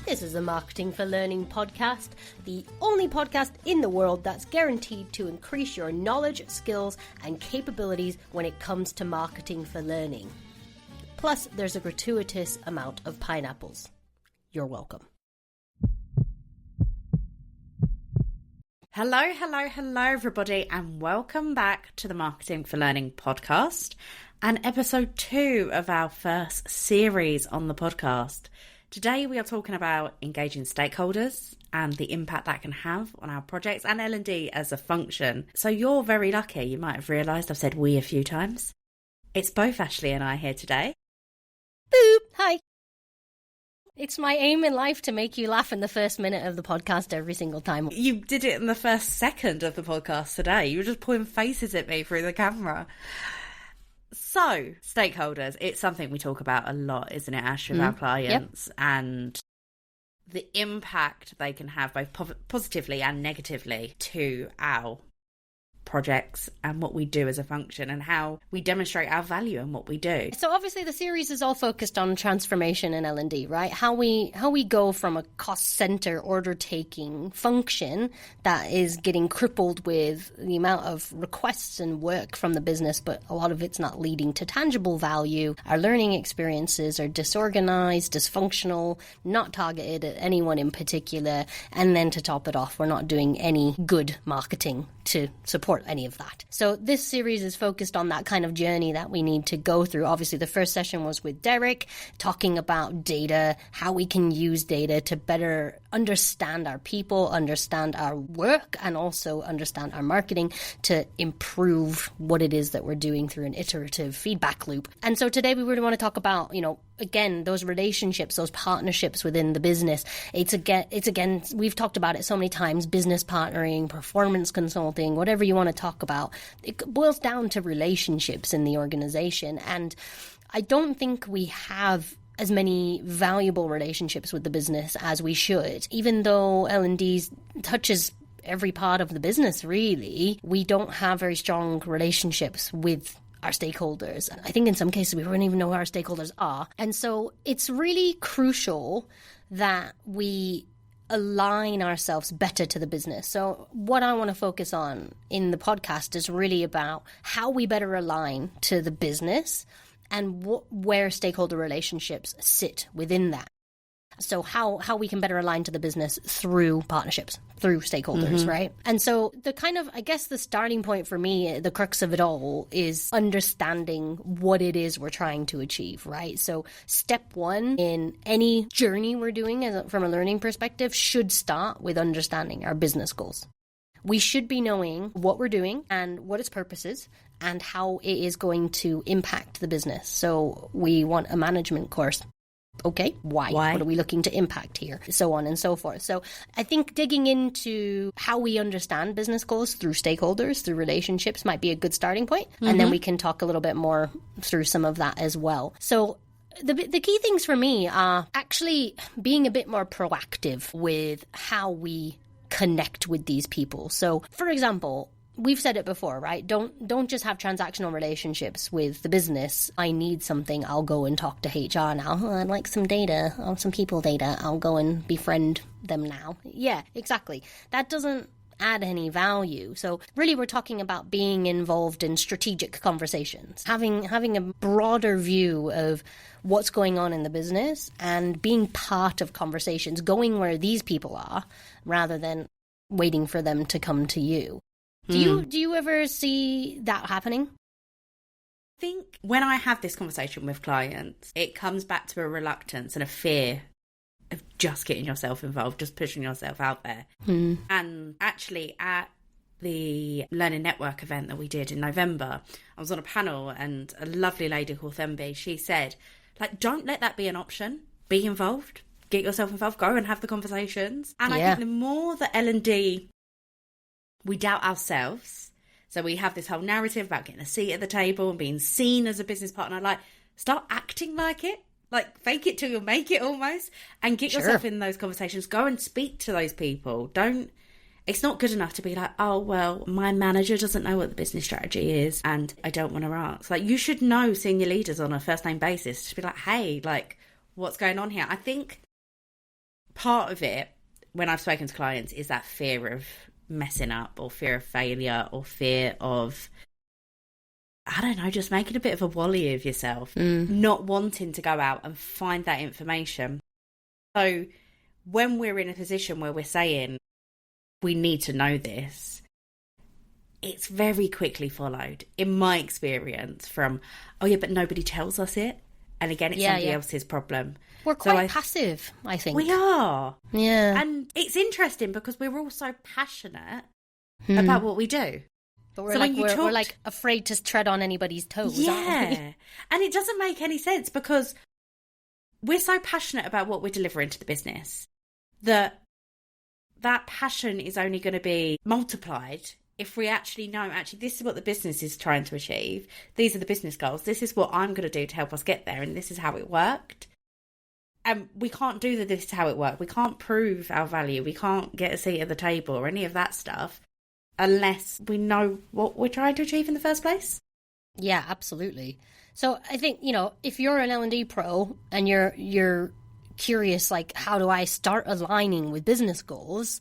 This is a Marketing for Learning podcast, the only podcast in the world that's guaranteed to increase your knowledge, skills, and capabilities when it comes to marketing for learning. Plus, there's a gratuitous amount of pineapples. You're welcome. Hello, everybody, and welcome back to the Marketing for Learning podcast and episode 2 of our first series on the podcast. Today we are talking about engaging stakeholders and the impact that can have on our projects and L&D as a function. So you're very lucky. You might have realised I've said we a few times. It's both Ashley and I here today. Boop! Hi! It's my aim in life to make you laugh in the first minute of the podcast every single time. You did it in the first second of the podcast today. You were just pulling faces at me through the camera. So, stakeholders, it's something we talk about a lot, isn't it, Ash, with our clients, and the impact they can have both positively and negatively to our projects and what we do as a function and how we demonstrate our value in what we do. So obviously the series is all focused on transformation in L&D, right? How we go from a cost center order taking function that is getting crippled with the amount of requests and work from the business, but a lot of it's not leading to tangible value. Our learning experiences are disorganized, dysfunctional, not targeted at anyone in particular, and then to top it off, we're not doing any good marketing to support any of that. So this series is focused on that kind of journey that we need to go through. Obviously, the first session was with Derek, talking about data, how we can use data to better understand our people, understand our work, and also understand our marketing to improve what it is that we're doing through an iterative feedback loop. And so today we really want to talk about, again, those relationships, those partnerships within the business. It's again, we've talked about it so many times, business partnering, performance consulting, whatever you want to talk about. It boils down to relationships in the organization. And I don't think we have as many valuable relationships with the business as we should. Even though L&D touches every part of the business, really, we don't have very strong relationships with our stakeholders. I think in some cases we don't even know who our stakeholders are. And so it's really crucial that we align ourselves better to the business. So what I want to focus on in the podcast is really about how we better align to the business and where stakeholder relationships sit within that. So how we can better align to the business through partnerships, through stakeholders, right? And so the kind of, I guess the starting point for me, the crux of it all is understanding what it is we're trying to achieve, right? So step one in any journey we're doing from a learning perspective should start with understanding our business goals. We should be knowing what we're doing and what its purpose is and how it is going to impact the business. So we want a management course. Okay, why? What are we looking to impact here? So on and so forth. So I think digging into how we understand business goals through stakeholders, through relationships might be a good starting point. And then we can talk a little bit more through some of that as well. So the key things for me are actually being a bit more proactive with how we connect with these people. So for example, we've said it before, right? Don't just have transactional relationships with the business. I need something, I'll go and talk to HR now. Oh, I'd like some data, some people data. I'll go and befriend them now. Yeah, exactly. That doesn't add any value. So really we're talking about being involved in strategic conversations, having a broader view of what's going on in the business and being part of conversations, going where these people are rather than waiting for them to come to you. Do you ever see that happening? I think when I have this conversation with clients, it comes back to a reluctance and a fear of just getting yourself involved, just pushing yourself out there. And actually at the Learning Network event that we did in November, I was on a panel and a lovely lady called Thembi, she said, don't let that be an option. Be involved. Get yourself involved. Go and have the conversations. And I think the more that L&D we doubt ourselves. So we have this whole narrative about getting a seat at the table and being seen as a business partner. Start acting like it. Fake it till you make it almost. And get yourself in those conversations. Go and speak to those people. It's not good enough to be like, oh, well, my manager doesn't know what the business strategy is and I don't want to ask. You should know senior leaders on a first name basis to be like, hey, what's going on here? I think part of it, when I've spoken to clients, is that fear of messing up or fear of failure or fear of, I don't know, just making a bit of a wally of yourself, not wanting to go out and find that information. So when we're in a position where we're saying we need to know this, it's very quickly followed, in my experience, from, oh yeah, but nobody tells us it. And again, it's somebody else's problem. We're quite passive, I think. We are. Yeah. And it's interesting because we're all so passionate about what we do. But we're like afraid to tread on anybody's toes, aren't we? And it doesn't make any sense because we're so passionate about what we're delivering to the business that passion is only going to be multiplied if we actually know, this is what the business is trying to achieve. These are the business goals. This is what I'm going to do to help us get there. And this is how it worked. And we can't do this is how it worked. We can't prove our value. We can't get a seat at the table or any of that stuff unless we know what we're trying to achieve in the first place. Yeah, absolutely. So I think, if you're an L&D pro and you're curious, like, how do I start aligning with business goals?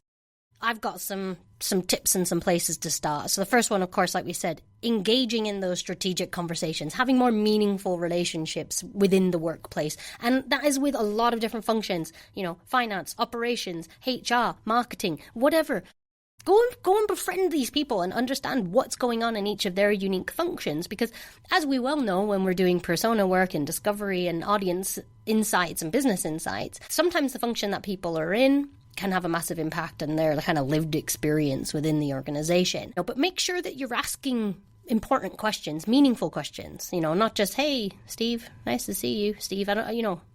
I've got some tips and some places to start. So the first one, of course, like we said, engaging in those strategic conversations, having more meaningful relationships within the workplace. And that is with a lot of different functions, finance, operations, HR, marketing, whatever. Go and befriend these people and understand what's going on in each of their unique functions. Because as we well know, when we're doing persona work and discovery and audience insights and business insights, sometimes the function that people are in can have a massive impact on their kind of lived experience within the organization. But make sure that you're asking important questions, meaningful questions, not just, hey, Steve, nice to see you, Steve.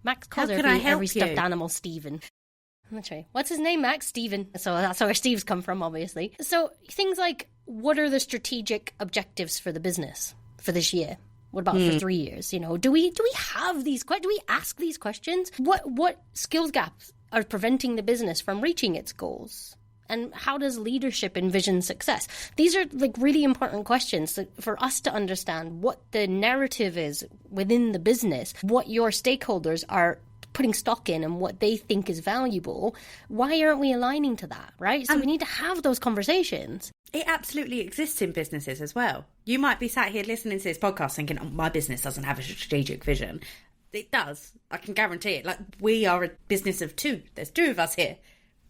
Max calls every stuffed animal Steven. That's right. What's his name, Max? Steven. So that's where Steve's come from, obviously. So things like, what are the strategic objectives for the business for this year? What about for 3 years? Do we have these questions? Do we ask these questions? What skills gaps are preventing the business from reaching its goals? And how does leadership envision success? These are like really important questions for us to understand what the narrative is within the business, what your stakeholders are putting stock in and what they think is valuable. Why aren't we aligning to that, right? So we need to have those conversations. It absolutely exists in businesses as well. You might be sat here listening to this podcast thinking, oh, my business doesn't have a strategic vision. It does. I can guarantee it. Like, we are a business of two. There's two of us here.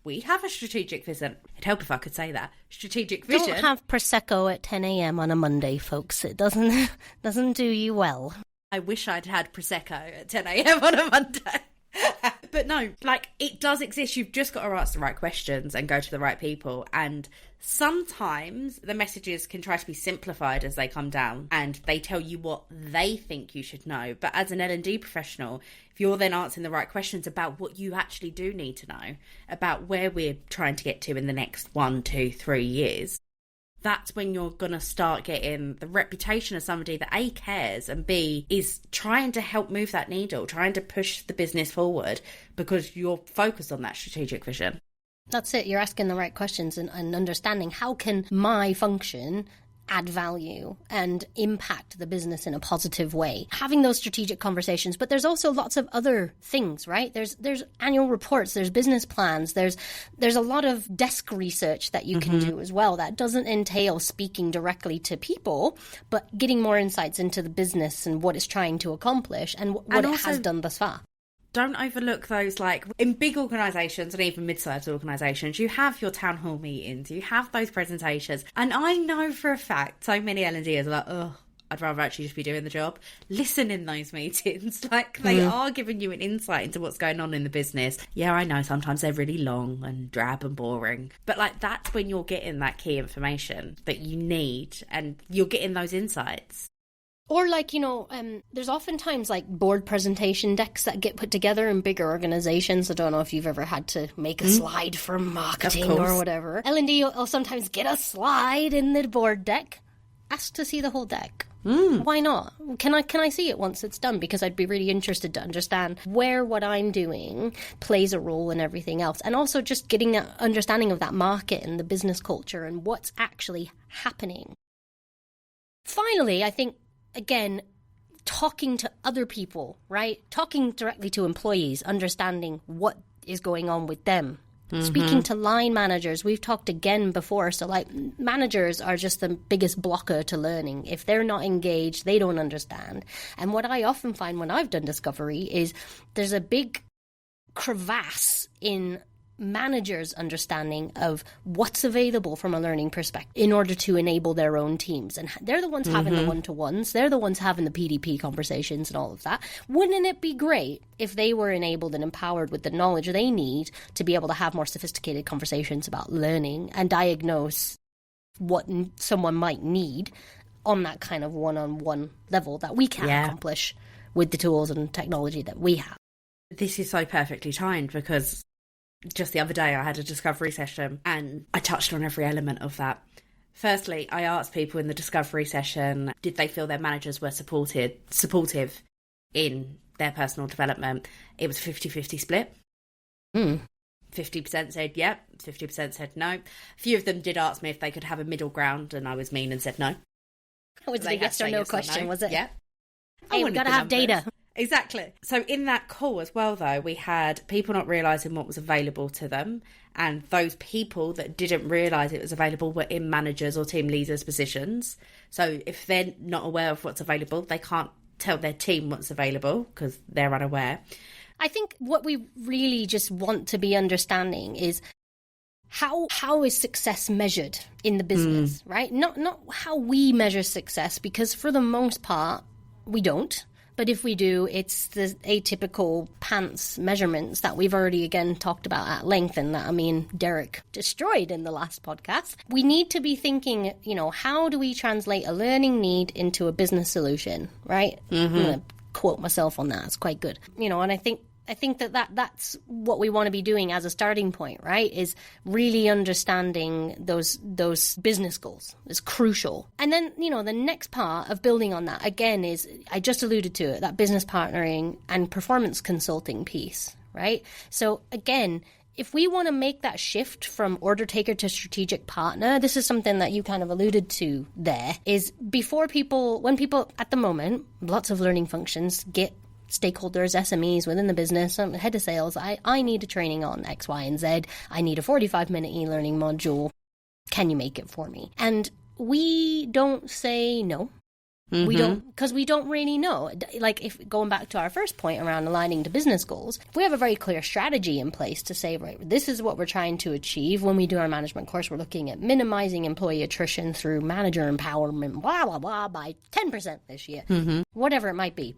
We have a strategic vision. It'd help if I could say that. Strategic vision. Don't have Prosecco at 10 a.m. on a Monday, folks. It doesn't do you well. I wish I'd had Prosecco at 10 a.m. on a Monday. But no, like, it does exist. You've just got to ask the right questions and go to the right people. And sometimes the messages can try to be simplified as they come down and they tell you what they think you should know. But as an L&D professional, if you're then answering the right questions about what you actually do need to know, about where we're trying to get to in the next 1, 2, 3 years, that's when you're going to start getting the reputation of somebody that A, cares, and B, is trying to help move that needle, trying to push the business forward because you're focused on that strategic vision. That's it. You're asking the right questions and understanding how can my function add value and impact the business in a positive way. Having those strategic conversations, but there's also lots of other things, right? There's annual reports, there's business plans, there's a lot of desk research that you can do as well. That doesn't entail speaking directly to people, but getting more insights into the business and what it's trying to accomplish and what it has done thus far. Don't overlook those, like, in big organisations and even mid-sized organisations, you have your town hall meetings, you have those presentations. And I know for a fact so many L&Ders are like, oh, I'd rather actually just be doing the job. Listen in those meetings. Like, they are giving you an insight into what's going on in the business. Yeah, I know, sometimes they're really long and drab and boring. But, like, that's when you're getting that key information that you need and you're getting those insights. Or like, there's oftentimes like board presentation decks that get put together in bigger organizations. I don't know if you've ever had to make a slide for marketing or whatever. L&D will sometimes get a slide in the board deck. Ask to see the whole deck. Why not? Can I see it once it's done? Because I'd be really interested to understand where what I'm doing plays a role in everything else. And also just getting an understanding of that market and the business culture and what's actually happening. Finally, I think, again, talking to other people, right? Talking directly to employees, understanding what is going on with them. Speaking to line managers, we've talked again before. So like managers are just the biggest blocker to learning. If they're not engaged, they don't understand. And what I often find when I've done discovery is there's a big crevasse in managers' understanding of what's available from a learning perspective in order to enable their own teams. And they're the ones having the one-to-ones. They're the ones having the PDP conversations and all of that. Wouldn't it be great if they were enabled and empowered with the knowledge they need to be able to have more sophisticated conversations about learning and diagnose what someone might need on that kind of one-on-one level that we can't accomplish with the tools and technology that we have? This is so perfectly timed because just the other day I had a discovery session and I touched on every element of that. Firstly, I asked people in the discovery session, did they feel their managers were supportive in their personal development? It was a 50-50 split. 50% said yep, 50% said no. A few of them did ask me if they could have a middle ground, and I was mean and said no. It was a yes or no question, was it? Yeah. Hey, we've got to have data. Exactly. So in that call as well, though, we had people not realising what was available to them, and those people that didn't realise it was available were in managers or team leaders positions. So if they're not aware of what's available, they can't tell their team what's available because they're unaware. I think what we really just want to be understanding is how is success measured in the business, right? Not how we measure success, because for the most part, we don't. But if we do, it's the atypical pants measurements that we've already, again, talked about at length and that, Derek destroyed in the last podcast. We need to be thinking, how do we translate a learning need into a business solution, right? I'm going to quote myself on that. It's quite good. And I think that's what we want to be doing as a starting point, right? Is really understanding those business goals is crucial. And then, the next part of building on that, again, is, I just alluded to it, that business partnering and performance consulting piece, right? So again, if we want to make that shift from order taker to strategic partner, this is something that you kind of alluded to there, is when people at the moment, lots of learning functions get stakeholders, SMEs within the business, head of sales, I need a training on X, Y, and Z. I need a 45-minute e-learning module. Can you make it for me? And we don't say no. We don't, because we don't really know. Like, if going back to our first point around aligning to business goals, if we have a very clear strategy in place to say, right, this is what we're trying to achieve. When we do our management course, we're looking at minimizing employee attrition through manager empowerment, blah, blah, blah, by 10% this year, whatever it might be.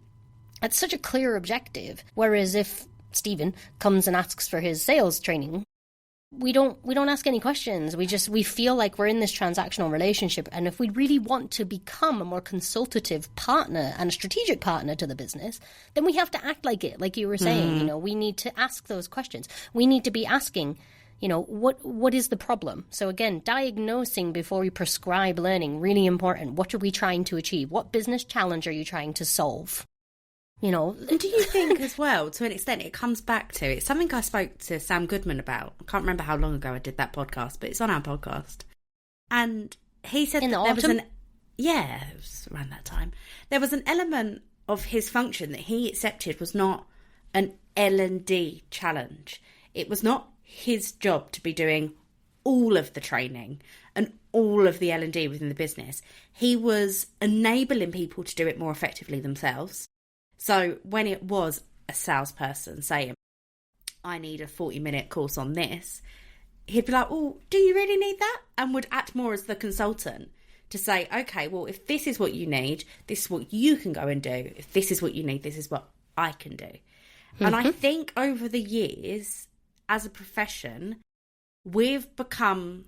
That's such a clear objective. Whereas if Stephen comes and asks for his sales training, we don't ask any questions. We feel like we're in this transactional relationship. And if we really want to become a more consultative partner and a strategic partner to the business, then we have to act like it. Like you were saying, we need to ask those questions. We need to be asking, what is the problem? So again, diagnosing before we prescribe learning, really important. What are we trying to achieve? What business challenge are you trying to solve? And do you think as well, to an extent, it comes back to, it's something I spoke to Sam Goodman about. I can't remember how long ago I did that podcast, but it's on our podcast. And he said in the that autumn? it was around that time. There was an element of his function that he accepted was not an L&D challenge. It was not his job to be doing all of the training and all of the L&D within the business. He was enabling people to do it more effectively themselves. So when it was a salesperson saying, I need a 40-minute course on this, he'd be like, oh, do you really need that? And would act more as the consultant to say, okay, well, if this is what you need, this is what you can go and do. If this is what you need, this is what I can do. And I think over the years, as a profession, we've become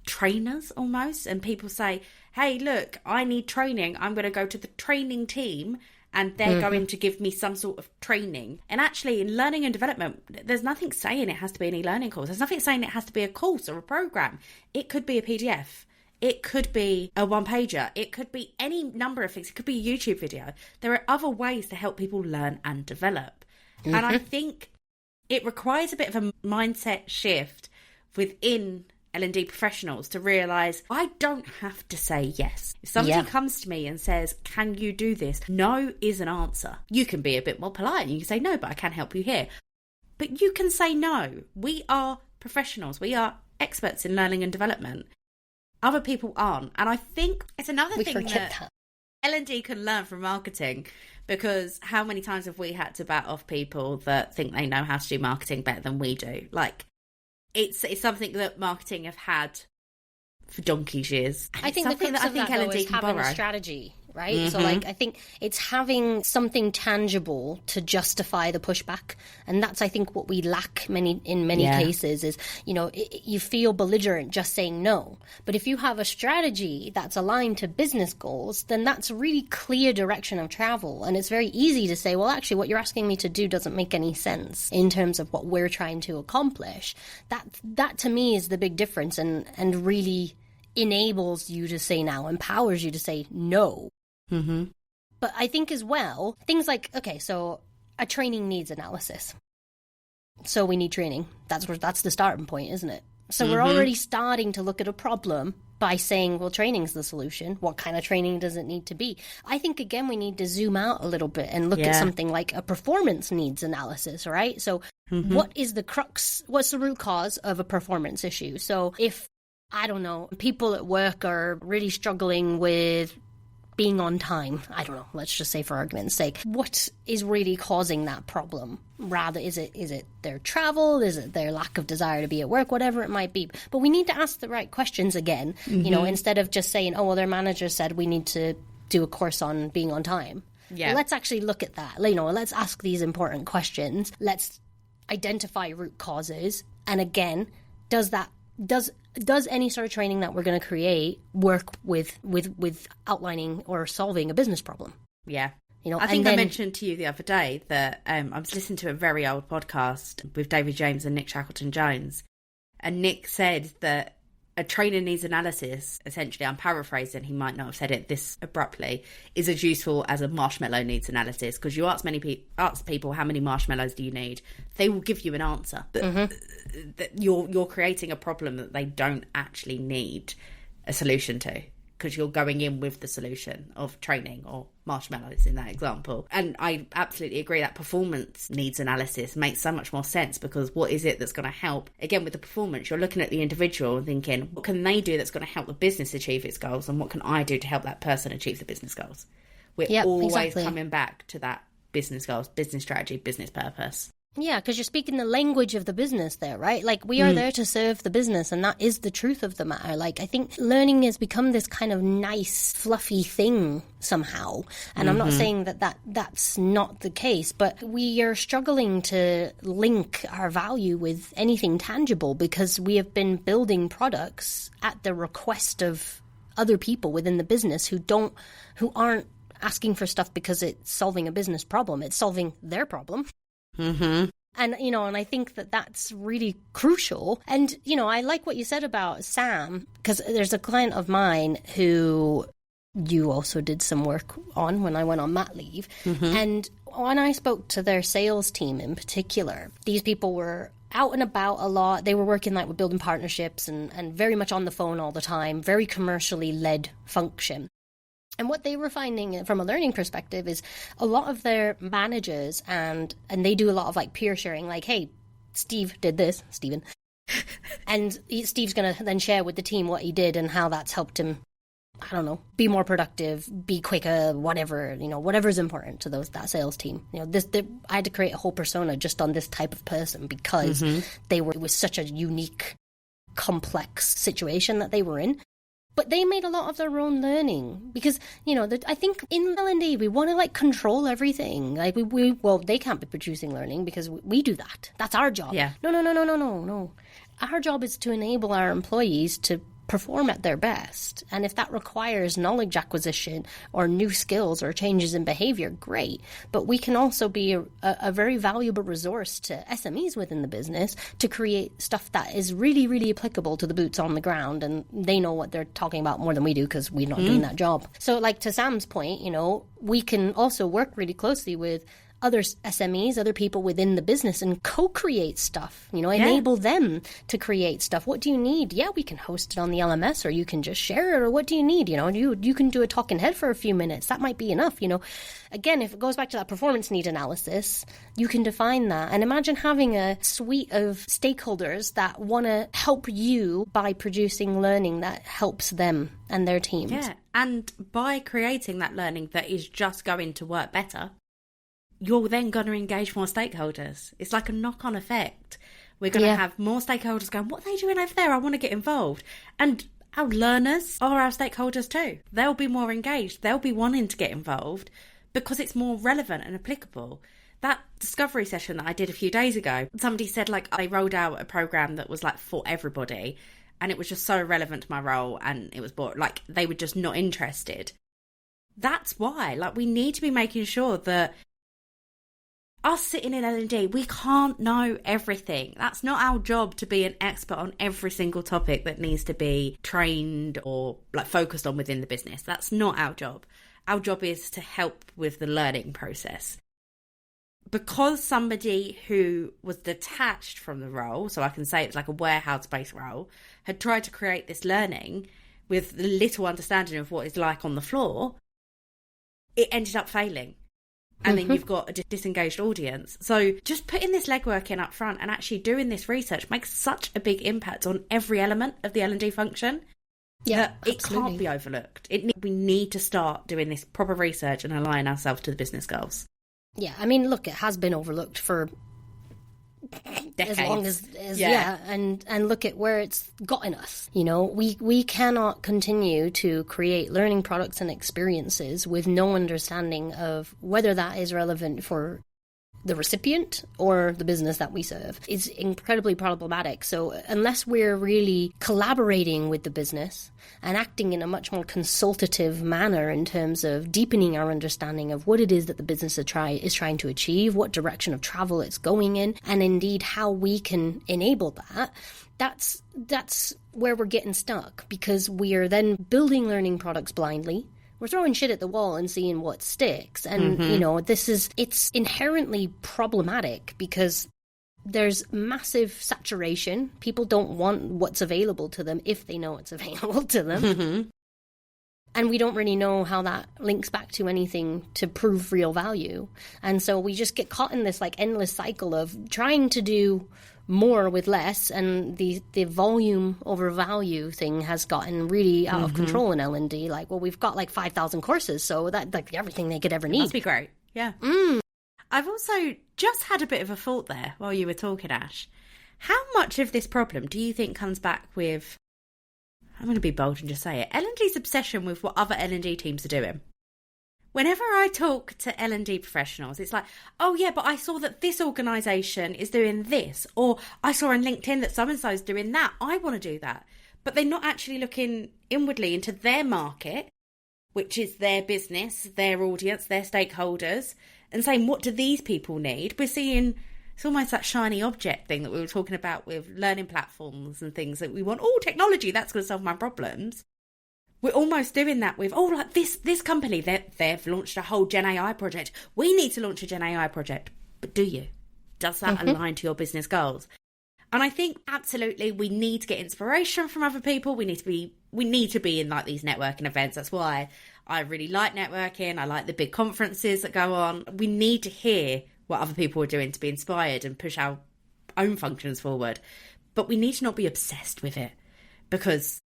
trainers almost, and people say, hey, look, I need training. I'm going to go to the training team and they're going to give me some sort of training. And actually, in learning and development, there's nothing saying it has to be an e-learning course. There's nothing saying it has to be a course or a program. It could be a PDF. It could be a one-pager. It could be any number of things. It could be a YouTube video. There are other ways to help people learn and develop. And I think it requires a bit of a mindset shift within L&D professionals to realise I don't have to say yes. If somebody comes to me and says, can you do this? No is an answer. You can be a bit more polite and you can say, no, but I can help you here. But you can say no. We are professionals. We are experts in learning and development. Other people aren't. And I think it's another thing that L&D can learn from marketing, because how many times have we had to bat off people that think they know how to do marketing better than we do? Like, it's something that marketing have had for donkey's years. I think the crux of that, though, is having a strategy, right? So, like, I think it's having something tangible to justify the pushback. And that's, I think, what we lack in many cases is, you know, you feel belligerent just saying no. But if you have a strategy that's aligned to business goals, then that's a really clear direction of travel. And it's very easy to say, well, actually, what you're asking me to do doesn't make any sense in terms of what we're trying to accomplish. That to me is the big difference, and really enables you to say now, empowers you to say no. Mm-hmm. But I think as well, things like, okay, so a training needs analysis. So we need training. That's the starting point, isn't it? So we're already starting to look at a problem by saying, well, training's the solution. What kind of training does it need to be? I think, again, we need to zoom out a little bit and look at something like a performance needs analysis, right? So what is the crux? What's the root cause of a performance issue? So if, I don't know, people at work are really struggling with being on time, I don't know, let's just say for argument's sake, what is really causing that problem? Rather, is it their travel? Is it their lack of desire to be at work? Whatever it might be. But we need to ask the right questions again, you know, instead of just saying, oh, well, their manager said we need to do a course on being on time. Yeah. Let's actually look at that. You know, let's ask these important questions. Let's identify root causes. And again, does any sort of training that we're going to create work with outlining or solving a business problem? Yeah. You know, I think I mentioned to you the other day that I was listening to a very old podcast with David James and Nick Shackleton-Jones. And Nick said that a trainer needs analysis, essentially, I'm paraphrasing, he might not have said it this abruptly, is as useful as a marshmallow needs analysis. Because you ask people, how many marshmallows do you need? They will give you an answer. That you're creating a problem that they don't actually need a solution to, because you're going in with the solution of training or marshmallows in that example. And I absolutely agree that performance needs analysis makes so much more sense, because what is it that's going to help? Again, with the performance, you're looking at the individual and thinking, what can they do that's going to help the business achieve its goals, and what can I do to help that person achieve the business goals? We're always coming back to that business goals, business strategy, business purpose. Yeah, because you're speaking the language of the business there, right? Like, we are there to serve the business, and that is the truth of the matter. Like, I think learning has become this kind of nice, fluffy thing somehow. And I'm not saying that's not the case, but we are struggling to link our value with anything tangible, because we have been building products at the request of other people within the business who aren't asking for stuff because it's solving a business problem. It's solving their problem. And, you know, and I think that's really crucial. And, you know, I like what you said about Sam, because there's a client of mine who you also did some work on when I went on mat leave. And when I spoke to their sales team in particular, these people were out and about a lot. They were working like with building partnerships and very much on the phone all the time, very commercially led function. And what they were finding from a learning perspective is a lot of their managers, and they do a lot of like peer sharing, like, hey, Steve did this, Stephen. And Steve's going to then share with the team what he did and how that's helped him, I don't know, be more productive, be quicker, whatever, you know, whatever's important to that sales team. You know, I had to create a whole persona just on this type of person, because it was such a unique, complex situation that they were in. But they made a lot of their own learning, because, you know, I think in L&D we want to like control everything. Like well, they can't be producing learning because we do that. That's our job. Yeah. No. Our job is to enable our employees to perform at their best. And if that requires knowledge acquisition or new skills or changes in behavior, great. But we can also be a very valuable resource to SMEs within the business to create stuff that is really, really applicable to the boots on the ground. And they know what they're talking about more than we do, because we're not doing that job. So like to Sam's point, you know, we can also work really closely with other SMEs, other people within the business, and co-create stuff, enable them to create stuff. What do you need? Yeah, we can host it on the LMS, or you can just share it, or what do you need? You can do a talking head for a few minutes. That might be enough, Again, if it goes back to that performance need analysis, you can define that. And imagine having a suite of stakeholders that want to help you by producing learning that helps them and their teams. Yeah, and by creating that learning that is just going to work better, you're then going to engage more stakeholders. It's like a knock-on effect. We're going to have more stakeholders going, what are they doing over there? I want to get involved. And our learners are our stakeholders too. They'll be more engaged. They'll be wanting to get involved because it's more relevant and applicable. That discovery session that I did a few days ago, somebody said I rolled out a program that was for everybody, and it was just so relevant to my role, and it was they were just not interested. That's why we need to be making sure that us sitting in L&D, we can't know everything. That's not our job to be an expert on every single topic that needs to be trained or focused on within the business. That's not our job. Our job is to help with the learning process. Because somebody who was detached from the role, so I can say it's like a warehouse-based role, had tried to create this learning with little understanding of what it's like on the floor, it ended up failing. And then you've got a disengaged audience. So just putting this legwork in up front and actually doing this research makes such a big impact on every element of the L&D function. Yeah, it can't be overlooked. We need to start doing this proper research and align ourselves to the business goals. Yeah, I mean, look, it has been overlooked for decades. As long as and look at where it's gotten us. We cannot continue to create learning products and experiences with no understanding of whether that is relevant for the recipient or the business that we serve. It's incredibly problematic. So unless we're really collaborating with the business and acting in a much more consultative manner in terms of deepening our understanding of what it is that the business is trying to achieve, what direction of travel it's going in, and indeed how we can enable that, that's where we're getting stuck, because we are then building learning products blindly. We're throwing shit at the wall and seeing what sticks. And, it's inherently problematic because there's massive saturation. People don't want what's available to them if they know it's available to them. Mm-hmm. And we don't really know how that links back to anything to prove real value. And so we just get caught in this endless cycle of trying to do more with less, and the volume over value thing has gotten really out of control in L&D. We've got 5,000 courses, so that everything they could ever need. Must be great. Yeah. I've also just had a bit of a thought there while you were talking, Ash. How much of this problem do you think comes back with, I'm going to be bold and just say it, L&D's obsession with what other L&D teams are doing? Whenever I talk to L&D professionals, it's oh yeah, but I saw that this organisation is doing this, or I saw on LinkedIn that so-and-so is doing that. I want to do that. But they're not actually looking inwardly into their market, which is their business, their audience, their stakeholders, and saying, what do these people need? We're seeing, it's almost that shiny object thing that we were talking about with learning platforms and things that we want, technology, that's going to solve my problems. We're almost doing that with, this company, they've launched a whole Gen AI project. We need to launch a Gen AI project. But do you? Does that align to your business goals? And I think absolutely we need to get inspiration from other people. We need to be in these networking events. That's why I really like networking. I like the big conferences that go on. We need to hear what other people are doing to be inspired and push our own functions forward. But we need to not be obsessed with it, because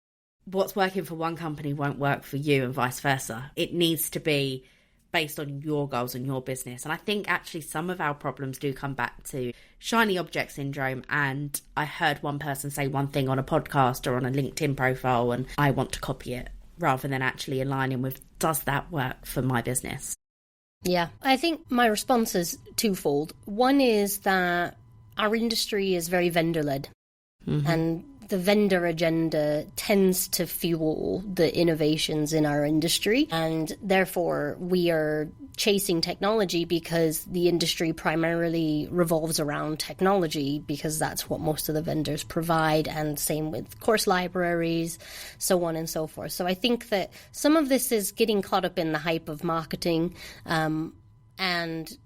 what's working for one company won't work for you and vice versa. It needs to be based on your goals and your business. And I think actually some of our problems do come back to shiny object syndrome. And I heard one person say one thing on a podcast or on a LinkedIn profile, and I want to copy it, rather than actually aligning with, does that work for my business? Yeah, I think my response is twofold. One is that our industry is very vendor-led. And the vendor agenda tends to fuel the innovations in our industry, and therefore we are chasing technology because the industry primarily revolves around technology, because that's what most of the vendors provide, and same with course libraries, so on and so forth. So I think that some of this is getting caught up in the hype of marketing, and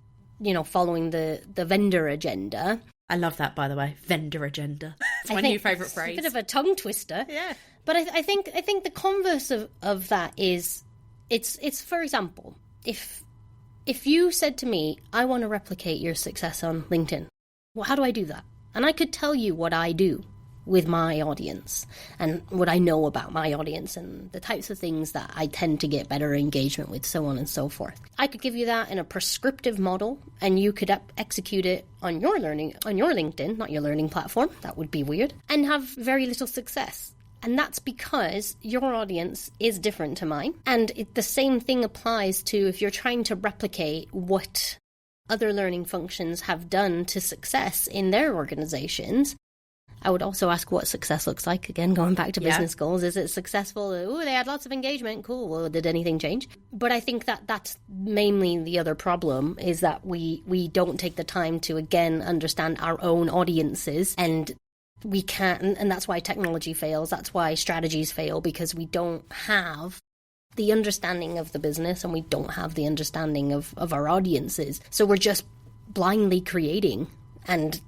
following the vendor agenda. I love that, by the way. Vendor agenda. It's my new favourite phrase. It's a bit of a tongue twister. Yeah. But I think the converse of that is, it's for example, if you said to me, I want to replicate your success on LinkedIn, well, how do I do that? And I could tell you what I do with my audience and what I know about my audience and the types of things that I tend to get better engagement with, so on and so forth. I could give you that in a prescriptive model, and you could execute it on your LinkedIn, not your learning platform. That would be weird, and have very little success. And that's because your audience is different to mine. And the same thing applies to if you're trying to replicate what other learning functions have done to success in their organizations. I would also ask what success looks like. Again, going back to business goals. Is it successful? Oh, they had lots of engagement. Cool. Well, did anything change? But I think that that's mainly the other problem, is that we don't take the time to, again, understand our own audiences, and we can't. And that's why technology fails. That's why strategies fail, because we don't have the understanding of the business and we don't have the understanding of our audiences. So we're just blindly creating, and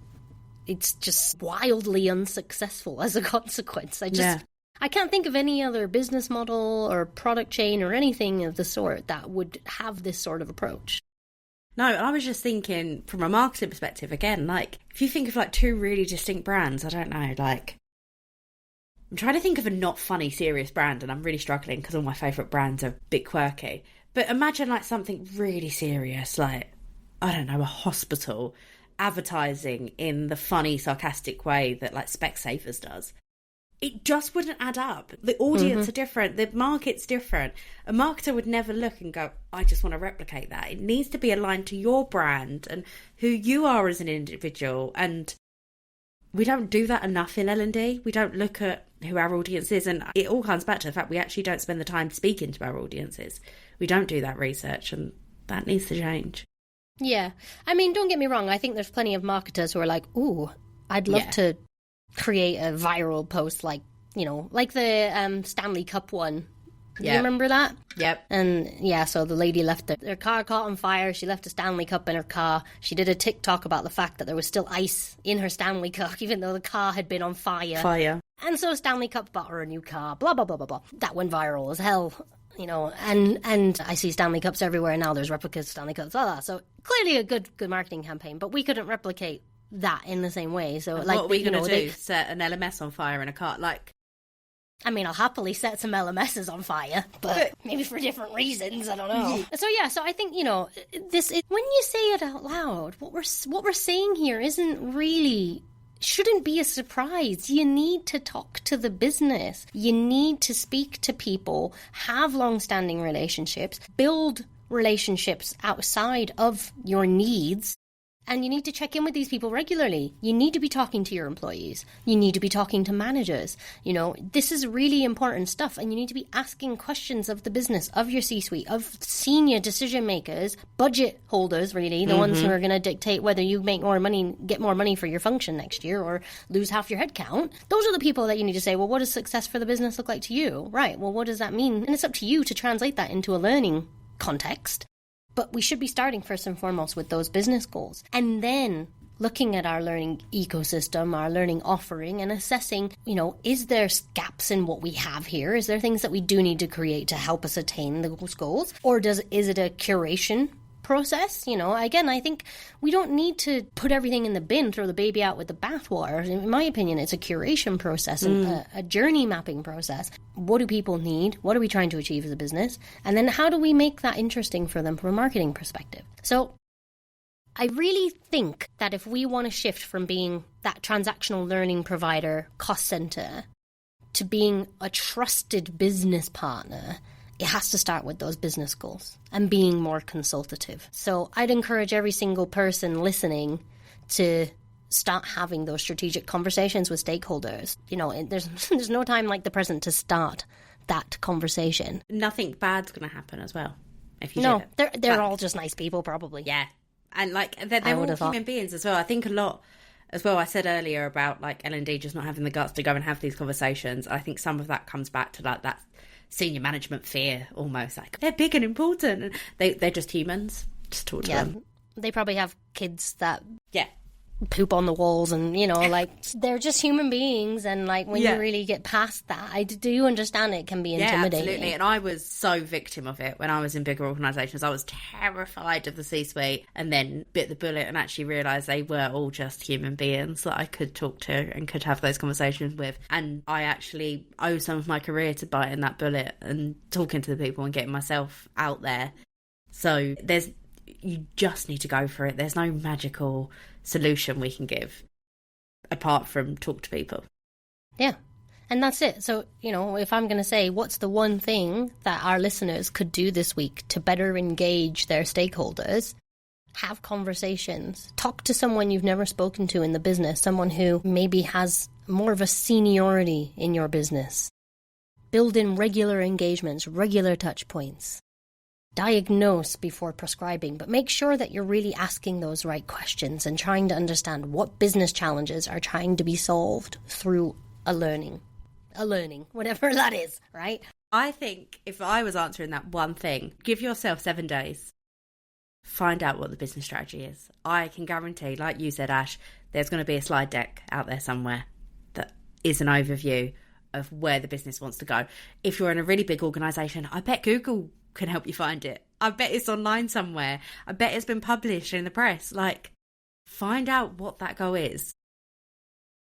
it's just wildly unsuccessful as a consequence. I can't think of any other business model or product chain or anything of the sort that would have this sort of approach. No, I was just thinking from a marketing perspective, again, like, if you think of like two really distinct brands, I don't know, like, I'm trying to think of a not funny, serious brand, and I'm really struggling because all my favourite brands are a bit quirky. But imagine like something really serious, like, I don't know, a hospital advertising in the funny, sarcastic way that like Specsavers does. It just wouldn't add up. The audience are different. The market's different. A marketer would never look and go, I just want to replicate that. It needs to be aligned to your brand and who you are as an individual. And we don't do that enough in L&D. We don't look at who our audience is. And it all comes back to the fact we actually don't spend the time speaking to our audiences. We don't do that research, and that needs to change. Yeah. I mean, don't get me wrong. I think there's plenty of marketers who are like, ooh, I'd love to create a viral post like the Stanley Cup one. Do you remember that? Yep. And so the lady left her car caught on fire. She left a Stanley Cup in her car. She did a TikTok about the fact that there was still ice in her Stanley Cup, even though the car had been on fire. And so Stanley Cup bought her a new car, blah, blah, blah, blah, blah. That went viral as hell. And I see Stanley Cups everywhere now. There's replicas of Stanley Cups, blah, blah. So clearly a good marketing campaign, but we couldn't replicate that in the same way. So, and like, what are we going to do? Set an LMS on fire in a car? Like, I mean, I'll happily set some LMSs on fire, but maybe for different reasons. I don't know. So I think when you say it out loud, what we're saying here shouldn't be a surprise. You need to talk to the business. You need to speak to people, have long-standing relationships, build relationships outside of your needs. And you need to check in with these people regularly. You need to be talking to your employees. You need to be talking to managers. This is really important stuff. And you need to be asking questions of the business, of your C-suite, of senior decision makers, budget holders, really, the ones who are going to dictate whether you make more money, get more money for your function next year, or lose half your headcount. Those are the people that you need to say, well, what does success for the business look like to you? Right. Well, what does that mean? And it's up to you to translate that into a learning context. But we should be starting first and foremost with those business goals, and then looking at our learning ecosystem, our learning offering, and assessing, is there gaps in what we have here? Is there things that we do need to create to help us attain those goals? Or is it a curation process? Again, I think we don't need to put everything in the bin, throw the baby out with the bathwater. In my opinion, it's a curation process, and a journey mapping process. What do people need? What are we trying to achieve as a business? And then how do we make that interesting for them from a marketing perspective? So I really think that if we want to shift from being that transactional learning provider, cost center, to being a trusted business partner, it has to start with those business goals and being more consultative. So I'd encourage every single person listening to start having those strategic conversations with stakeholders. There's no time like the present to start that conversation. Nothing bad's going to happen as well if you do it. They're all just nice people, probably. Yeah. And like they're all human beings as well. I think a lot as well. I said earlier about like L&D just not having the guts to go and have these conversations. I think some of that comes back to like that senior management fear, almost like they're big and important, and they're just humans. Just talk to them. They probably have kids that Yeah. poop on the walls and, you know, like, they're just human beings. And, like, when you really get past that, I do understand it can be intimidating. Yeah, absolutely. And I was so victim of it when I was in bigger organisations. I was terrified of the C-suite, and then bit the bullet and actually realised they were all just human beings that I could talk to and could have those conversations with. And I actually owe some of my career to biting that bullet and talking to the people and getting myself out there. So you just need to go for it. There's no magical solution we can give apart from talk to people. Yeah. And that's it. So, you know, if I'm going to say what's the one thing that our listeners could do this week to better engage their stakeholders, have conversations, talk to someone you've never spoken to in the business, someone who maybe has more of a seniority in your business. Build in regular engagements, regular touch points. Diagnose before prescribing, but make sure that you're really asking those right questions and trying to understand what business challenges are trying to be solved through a learning, whatever that is, right? I think if I was answering that one thing, give yourself 7 days. Find out what the business strategy is. I can guarantee, like you said, Ash, there's going to be a slide deck out there somewhere that is an overview of where the business wants to go. If you're in a really big organisation, I bet Google can help you find it. I bet it's online somewhere. I bet it's been published in the press. Like, find out what that goal is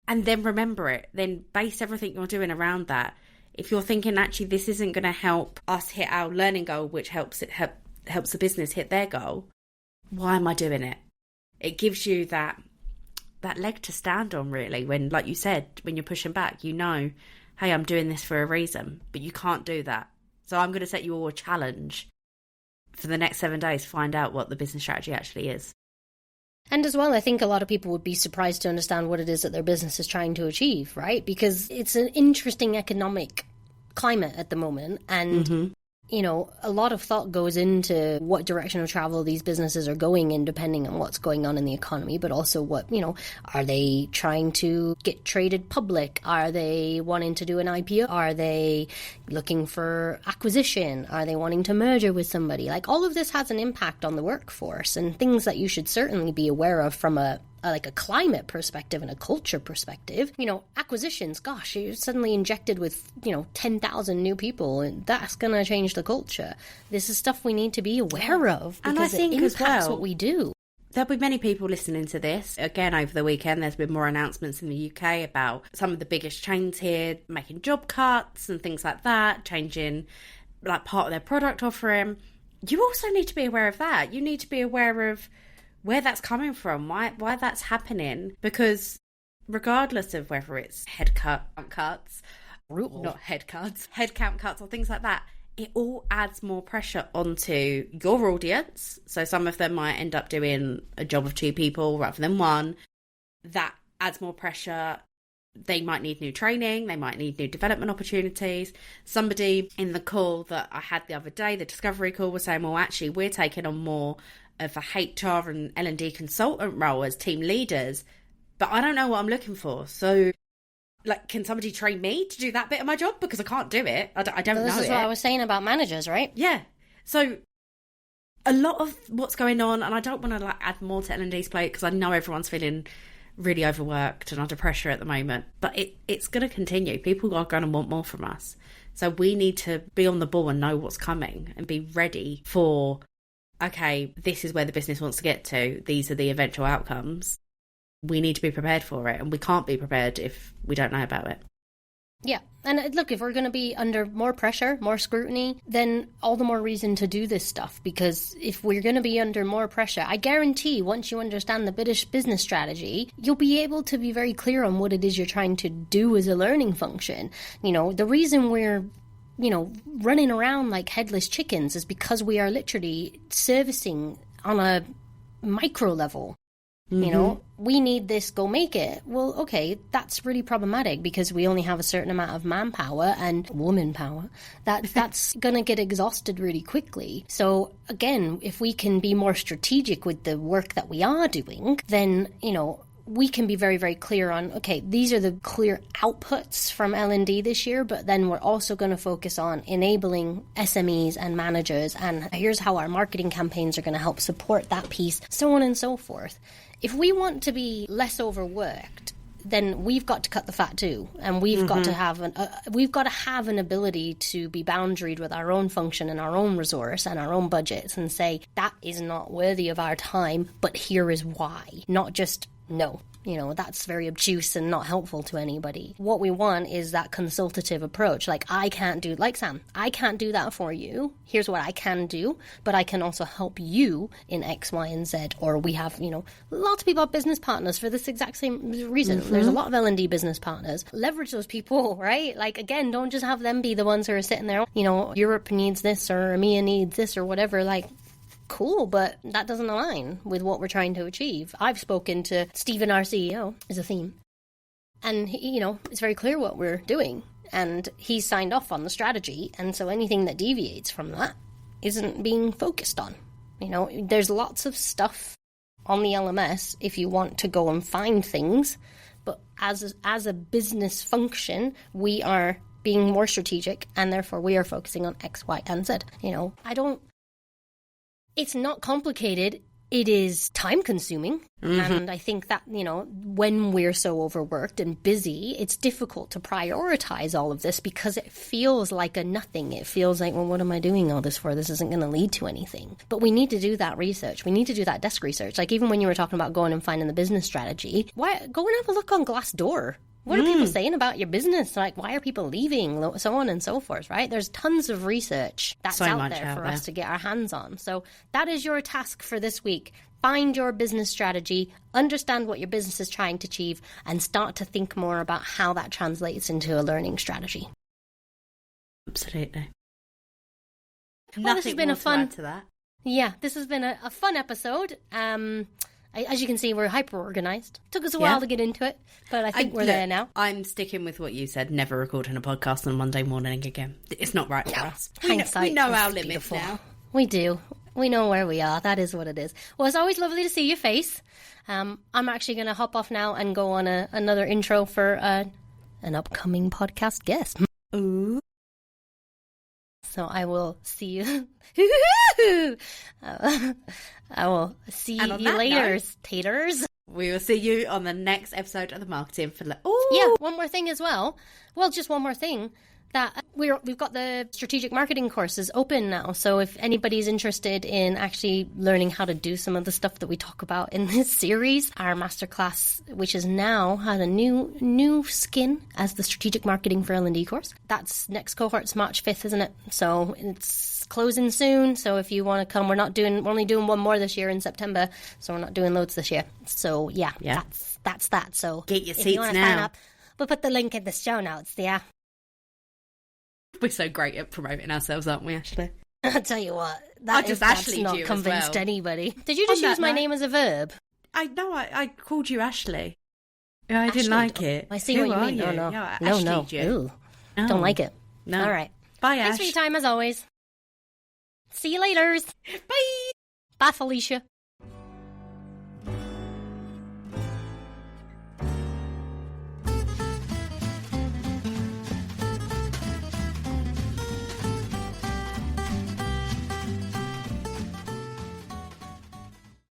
and then remember it. Then base everything you're doing around that. If you're thinking, actually, this isn't going to help us hit our learning goal, which helps the business hit their goal, why am I doing it? It gives you that leg to stand on, really, when, like you said, when you're pushing back, you know, hey, I'm doing this for a reason, but you can't do that. So I'm going to set you all a challenge for the next 7 days. Find out what the business strategy actually is. And as well, I think a lot of people would be surprised to understand what it is that their business is trying to achieve, right? Because it's an interesting economic climate at the moment. And, you know, a lot of thought goes into what direction of travel these businesses are going in, depending on what's going on in the economy, but also what, you know, are they trying to get traded public? Are they wanting to do an IPO? Are they looking for acquisition? Are they wanting to merger with somebody? Like, all of this has an impact on the workforce, and things that you should certainly be aware of from a climate perspective and a culture perspective. You know, acquisitions, gosh, you're suddenly injected with, 10,000 new people, and that's going to change the culture. This is stuff we need to be aware of, because and I think it impacts what we do. There'll be many people listening to this. Again, over the weekend, there's been more announcements in the UK about some of the biggest chains here making job cuts and things like that, changing like part of their product offering. You also need to be aware of that. You need to be aware of where that's coming from, why that's happening, because regardless of whether it's headcount cuts or things like that, it all adds more pressure onto your audience. So some of them might end up doing a job of 2 people rather than 1. That adds more pressure. They might need new training. They might need new development opportunities. Somebody in the call that I had the other day, the discovery call, was saying, well, actually, we're taking on more of a HR and L&D consultant role as team leaders, but I don't know what I'm looking for. So, like, can somebody train me to do that bit of my job? Because I can't do it. I don't know it. This is what I was saying about managers, right? Yeah. So, a lot of what's going on, and I don't want to add more to L&D's plate because I know everyone's feeling really overworked and under pressure at the moment, but it's going to continue. People are going to want more from us. So we need to be on the ball and know what's coming and be ready for, okay, this is where the business wants to get to. These are the eventual outcomes. We need to be prepared for it, and we can't be prepared if we don't know about it. Yeah. And look, if we're going to be under more pressure, more scrutiny, then all the more reason to do this stuff. Because if we're going to be under more pressure, I guarantee once you understand the British business strategy, you'll be able to be very clear on what it is you're trying to do as a learning function. You know, the reason we're running around like headless chickens is because we are literally servicing on a micro level. You know, we need this, go make it. Well, okay, that's really problematic because we only have a certain amount of manpower and woman power that's going to get exhausted really quickly. So again, if we can be more strategic with the work that we are doing, then, we can be very, very clear on, okay, these are the clear outputs from L&D this year, but then we're also going to focus on enabling SMEs and managers, and here's how our marketing campaigns are going to help support that piece, so on and so forth. If we want to be less overworked, then we've got to cut the fat too, and we've got to have an ability to be boundaried with our own function and our own resource and our own budgets, and say that is not worthy of our time, but here is why. Not just no. That's very obtuse and not helpful to anybody. What we want is that consultative approach. Like Sam, I can't do that for you. Here's what I can do, but I can also help you in X, Y, and Z. Or we have, lots of people have business partners for this exact same reason. There's a lot of L&D business partners. Leverage those people, right? Like, again, don't just have them be the ones who are sitting there, Europe needs this or EMEA needs this or whatever. Like, cool, but that doesn't align with what we're trying to achieve. I've spoken to Stephen, our CEO, as a theme. And, it's very clear what we're doing. And he's signed off on the strategy. And so anything that deviates from that isn't being focused on. There's lots of stuff on the LMS if you want to go and find things. But as a business function, we are being more strategic, and therefore we are focusing on X, Y, and Z. It's not complicated. It is time consuming. And I think that, when we're so overworked and busy, it's difficult to prioritize all of this because it feels like a nothing. It feels like, well, what am I doing all this for? This isn't going to lead to anything. But we need to do that research. We need to do that desk research. Like, even when you were talking about going and finding the business strategy, go and have a look on Glassdoor. What are people saying about your business? Like, why are people leaving? So on and so forth, right? There's tons of research that's out there for us to get our hands on. So that is your task for this week. Find your business strategy, understand what your business is trying to achieve, and start to think more about how that translates into a learning strategy. Absolutely. Well, this has been a fun. To add to that. Yeah, this has been a fun episode. As you can see, we're hyper-organised. Took us a while to get into it, but I think we're there now. I'm sticking with what you said, never recording a podcast on Monday morning again. It's not right for us. Hindsight, we know our limits now. We do. We know where we are. That is what it is. Well, it's always lovely to see your face. I'm actually going to hop off now and go on another intro for an upcoming podcast guest. Ooh. So I will see you. I will see you later, taters. We will see you on the next episode of the Marketing for Yeah, one more thing as well. Well, just one more thing. That we've got the strategic marketing courses open now. So if anybody's interested in actually learning how to do some of the stuff that we talk about in this series, our masterclass, which has now had a new skin as the strategic marketing for L&D course. That's next cohort's March 5th, isn't it? So it's closing soon. So if you want to come, we're only doing one more this year in September. So we're not doing loads this year. So yeah. That's that. So get your if seats you want to now. sign up, we'll put the link in the show notes. Yeah. We're so great at promoting ourselves, aren't we, Ashley? I'll tell you what, that's not convinced anybody. Did you just use my name as a verb? I know, I called you Ashley. I didn't like it. I see what you mean. You? No. Ew. No. Don't like it. No. All right. Bye, Ash. Thanks for your time, as always. See you later. Bye. Bye, Felicia.